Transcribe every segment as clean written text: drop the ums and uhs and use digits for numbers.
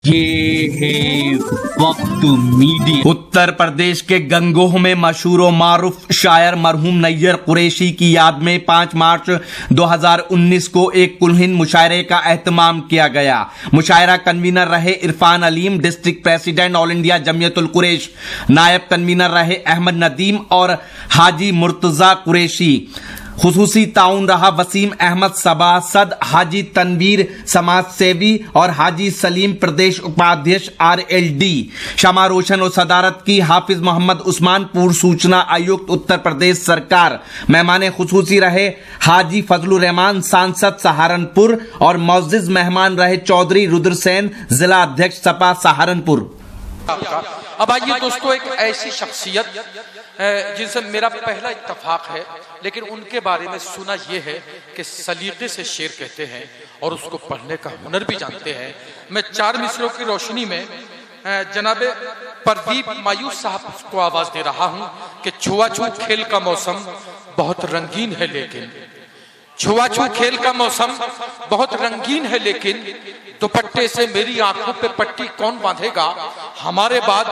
ये है वक्त मीडिया। उत्तर प्रदेश के गंगोह में मशहूर व मारूफ शायर मरहूम नैयर कुरैशी की याद में 5 मार्च 2019 को एक कुलहीन मुशायरे का एहतमाम किया गया। मुशायरा कन्वीनर रहे Irfan Aleem, district president All India Jamiatul Quraish. नायब कन्वीनर रहे अहमद नदीम और हाजी मुर्तजा कुरैशी। खुसूसी ताउन रहा वसीम अहमद सभासद, हाजी तनवीर समाज सेवी और हाजी सलीम प्रदेश उपाध्यक्ष RLD। शमा रोशन और सदारत की हाफिज मोहम्मद उस्मान, पूर्व सूचना आयुक्त उत्तर प्रदेश सरकार। मेहमान खुसूसी रहे हाजी फजलुर रहमान, सांसद सहारनपुर और मुअज़्ज़िज़ मेहमान रहे चौधरी रुद्रसेन, जिला अध्यक्ष सपा सहारनपुर। अब आइए दोस्तों, एक ऐसी शख्सियत जिनसे मेरा पहला इत्तेफाक है, लेकिन उनके बारे में सुना यह है कि सलीके से शेर कहते हैं और उसको पढ़ने का हुनर भी जानते हैं। मैं 4 मिसरों की रोशनी में जनाबे प्रदीप मायूस साहब को आवाज दे रहा हूं कि छुआछूत खेल का मौसम बहुत रंगीन है, लेकिन छुआछूत खेल का मौसम बहुत रंगीन है, लेकिन दुपट्टे से मेरी आंखों पे पट्टी कौन बांधेगा? हमारे बाद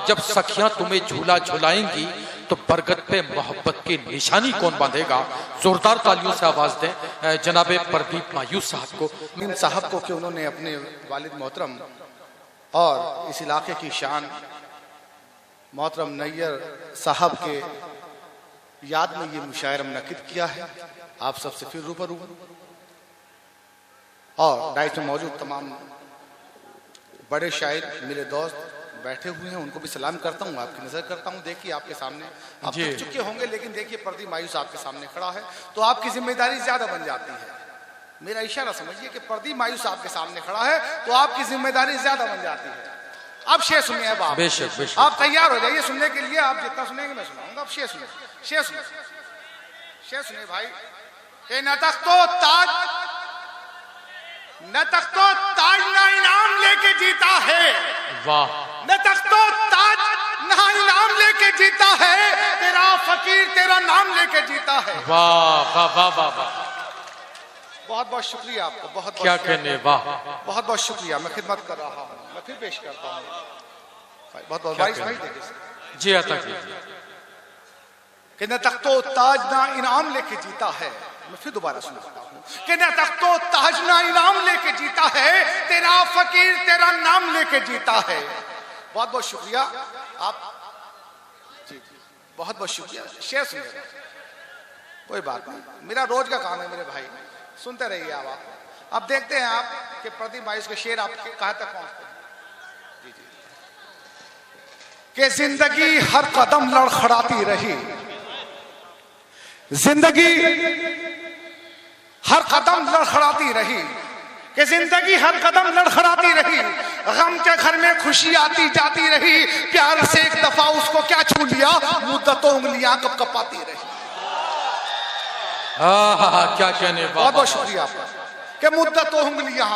जब सखियां तुम्हें झूला झुलाएंगी तो बरगद पे मोहब्बत की निशानी कौन बांधेगा? जोरदार तालियों से आवाज दें जनाबे प्रदीप मायूस साहब को। मीन साहब को कि उन्होंने अपने वालिद मोहतरम और इस इलाके की शान मोहतरम नैयर साहब के याद में ये मुशायरा मुनक्किद किया है। आप सबसे फिर रूबरू और डाइस में मौजूद तमाम बड़े शायर मेरे दोस्त बैठे हुए हैं, उनको भी सलाम करता हूँ, आपकी नजर करता हूँ। देखिए आपके सामने आप थक चुके होंगे, लेकिन देखिए प्रदीप मायूस आपके सामने खड़ा है तो आपकी जिम्मेदारी ज्यादा बन जाती है। मेरा इशारा समझिए कि प्रदीप मायूस आपके सामने खड़ा है तो आपकी जिम्मेदारी ज्यादा बन जाती है। अब शेर सुनिए, अब आप बेशक आप तैयार हो जाइए सुनने के लिए। आप जितना सुनेंगे मैं सुनाऊंगा। अब शेर सुनिए, शेर सुनिए, शेर सुनिए भाई। न तख्तो ताज ना इनाम लेके जीता है, वाह। न तख्तो ताज ना इनाम लेके जीता है, तेरा फकीर तेरा नाम लेके जीता है। वाह वाह वाह वाह वाह, बहुत बहुत शुक्रिया आपको, बहुत क्या कहने, वाह। बहुत बहुत शुक्रिया। मैं खिदमत कर रहा हूँ, मैं फिर पेश करता हूँ। बहुत बहुत भाई जी आता कीजिए कि न तख्तो ताज ना इनाम लेके जीता है। मैं फिर दोबारा सुनाता हूँ कि न तख्तो ताज ना इनाम लेके जीता है, तेरा फकीर तेरा नाम लेके जीता है। बहुत बहुत शुक्रिया आप जी, बहुत बहुत शुक्रिया। शेर सुनिए, कोई बात नहीं, मेरा रोज का काम है मेरे भाई, सुनते रहिए आप। अब देखते हैं आप कि प्रदीप मायूस के शेर आप कहां तक पहुंचते हैं। जी जी, कि जिंदगी हर कदम लड़खड़ाती रही, जिंदगी हर कदम लड़खड़ाती रही, कि जिंदगी हर कदम लड़खड़ाती रही, गम के घर में खुशी आती जाती रही, प्यार से एक दफा उसको क्या छू लिया, मुद्दतों उंगलियां कब कपाती रही। क्या कहने, बहुत बहुत शुक्रिया आपका कि मुद्दतों उंगलियां,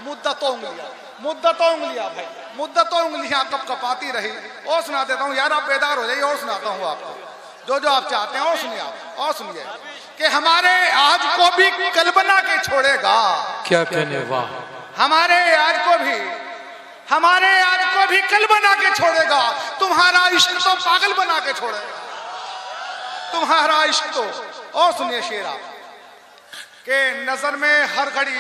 मुद्दतों उंगलियां, मुद्दतों उंगलियां भाई, मुद्दतों उंगलियां कब कपाती रही। और सुना देता हूँ यार, आप बेदार हो जाइए, और सुनाता हूँ आपको जो जो आप चाहते हैं। और सुनिए आप, और सुनिए कि हमारे आज को भी कल बना के छोड़ेगा। क्या कहने, वाह। हमारे आज को भी, हमारे आज को भी कल बना के छोड़ेगा, तुम्हारा इश्क तो पागल बना के छोड़ेगा, तुम्हारा इश्क तो। और सुनिए शेर आप कि नजर में हर घड़ी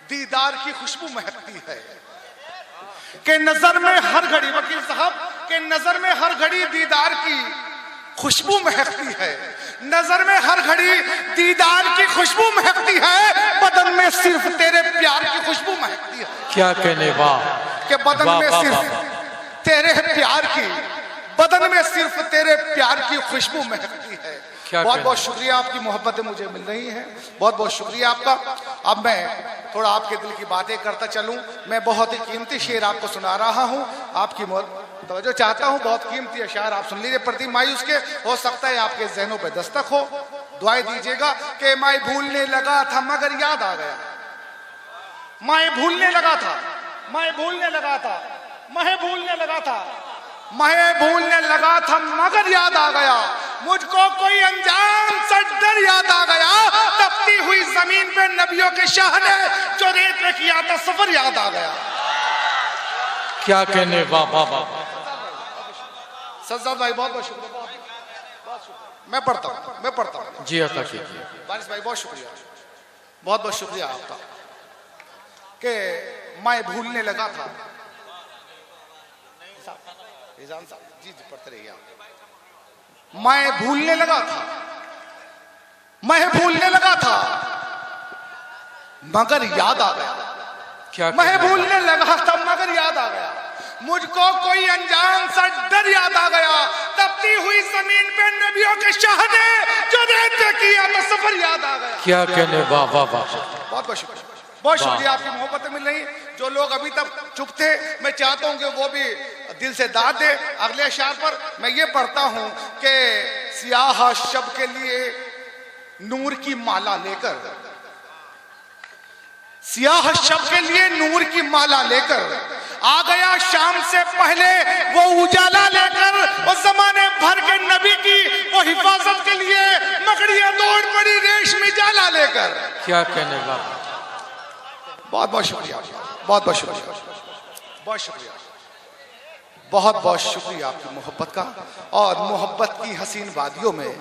दीदार की खुशबू महकती है, कि नजर में हर घड़ी, वकील साहब, के नजर में हर घड़ी दीदार की खुशबू महकती है, नजर में हर घड़ी दीदार की खुशबू महकती है, बदन में सिर्फ तेरे प्यार की खुशबू महकती है। क्या कहने, वाह। कि बदन में सिर्फ तेरे प्यार की, बदन में सिर्फ तेरे प्यार की खुशबू महकती है। बहुत बहुत शुक्रिया, आपकी मोहब्बतें मुझे मिल रही हैं, बहुत बहुत शुक्रिया आपका। अब मैं थोड़ा आपके दिल की बातें करता चलूं। मैं बहुत ही कीमती शेर आपको सुना रहा हूं, आपकी तवज्जो चाहता हूं। बहुत कीमती अशार आप सुन लीजिए प्रदीप मायूस के, हो सकता है आपके जहनों पे दस्तक हो। दुआएं दीजिएगा कि मैं भूलने लगा था मगर याद आ गया, मैं भूलने लगा था, मैं भूलने लगा था, मैं भूलने लगा था, मैं भूलने लगा था मगर याद आ गया, मुझको कोई अनजान सा डर याद आ गया, तपती हुई जमीन पे नबियों के शाह ने जो रेत में किया था सफर याद आ गया। क्या कहने, वाह वाह वाह। सज्जाद भाई बहुत बहुत शुक्रिया, बहुत शुक्रिया। मैं पढ़ता हूँ जी अता कीजिए। वारिस भाई बहुत शुक्रिया, बहुत बहुत शुक्रिया आपका कि मैं भूलने लगा था। निजाम साहब जी जी पढ़ते रहिए आप। मैं भूलने लगा था मगर याद आ गया। क्या मैं भूलने लगा था मगर याद आ गया। मुझको कोई अनजान सा डर याद आ गया। तपती हुई जमीन पे नबियों के शहदे जो रहते किया तो सफर याद आ गया। क्या कहने, वाह वाह वाह। बहुत बहुत शुक्रिया, बहुत शुक्रिया। आपकी मोहब्बतें मिल रही। जो लोग अभी तक चुप थे, मैं चाहता हूं कि वो भी दिल से दाद दे। अगले अशार पर मैं ये पढ़ता हूं कि सियाह शब के लिए नूर की माला लेकर, सियाह शब के लिए नूर की माला लेकर आ गया शाम से पहले वो उजाला लेकर। वो जमाने भर के नबी की वो हिफाजत के लिए मकड़ियां दौड़ पड़ी रेशमी जाला लेकर। क्या कहने, वाह। बहुत बहुत शुक्रिया, बहुत बहुत शुक्रिया, बहुत शुक्रिया, बहुत बहुत शुक्रिया आपकी मोहब्बत का। और मोहब्बत की हसीन वादियों में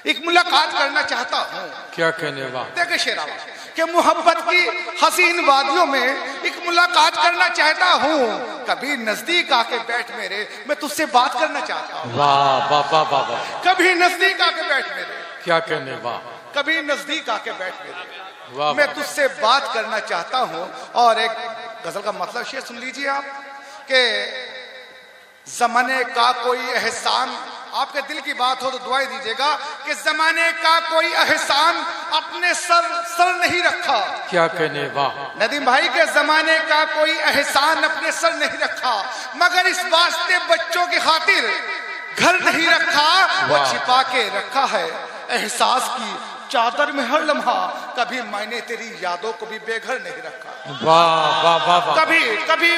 एक मुलाकात करना चाहता हूँ। क्या कहने, वाह। देखिए शेरावा कि मोहब्बत की हसीन वादियों में एक मुलाकात करना चाहता हूँ। कभी नजदीक आके बैठ मेरे, मैं तुझसे बात करना चाहता हूँ। वाह वाह वाह वाह वाह। कभी नजदीक आके बैठ मेरे, क्या कहने, वाह। कभी नजदीक आके बैठ मेरे, वाह मैं तुझसे बात करना चाहता हूँ। और एक गजल का मतलब शेर सुन लीजिए आप कि जमाने का कोई एहसान, आपके दिल की बात हो तो दुआएं दीजिएगा कि जमाने का कोई एहसान अपने सर नहीं रखा। क्या कहने, वाह। नदीम भाई के जमाने का कोई एहसान अपने सर नहीं रखा, मगर इस वास्ते बच्चों की खातिर घर नहीं रखा। वो छिपा के रखा है एहसास की चादर में हर लम्हा। कभी मैंने तेरी यादों को भी बेघर नहीं रखा। वाह वाह वाह वाह।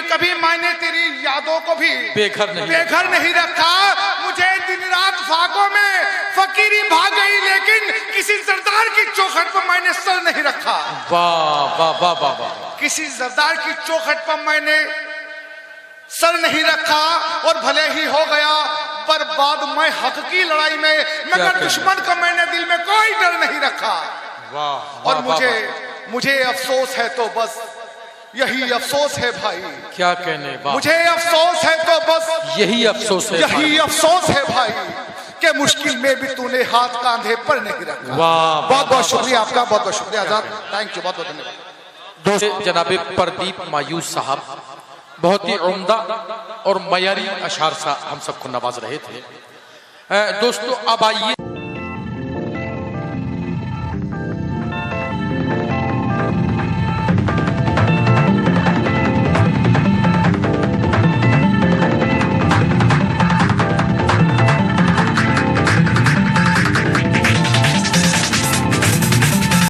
कभी मैंने तेरी यादों को भी बेघर नहीं रखा। मुझे दिन रात फाकों में फकीरी भाग गई, लेकिन किसी सरदार की चौखट पर मैंने सर नहीं रखा। वाह वाह वाह वाह वाह। किसी सरदार की चौखट पर मैंने सर नहीं रखा। और भले ही हो गया बर्बाद मैं हक की लड़ाई में, मगर दुश्मन का मैंने दिल में कोई डर नहीं रखा। वाह। और मुझे अफसोस है तो बस यही अफसोस है भाई। क्या कहने, वाह। मुझे अफसोस है तो बस यही अफसोस है, यही अफसोस है भाई कि मुश्किल में भी तूने हाथ कांधे पर नहीं रखा। वाह। बहुत बहुत शुक्रिया आपका, बहुत बहुत शुक्रिया आजाद, थैंक यू, बहुत बहुत धन्यवाद। दोस्त जनाबे प्रदीप मायूस साहब बहुत ही उम्दा और मयारी अशार सा हम सबको नवाज रहे थे। दोस्तों अब आइए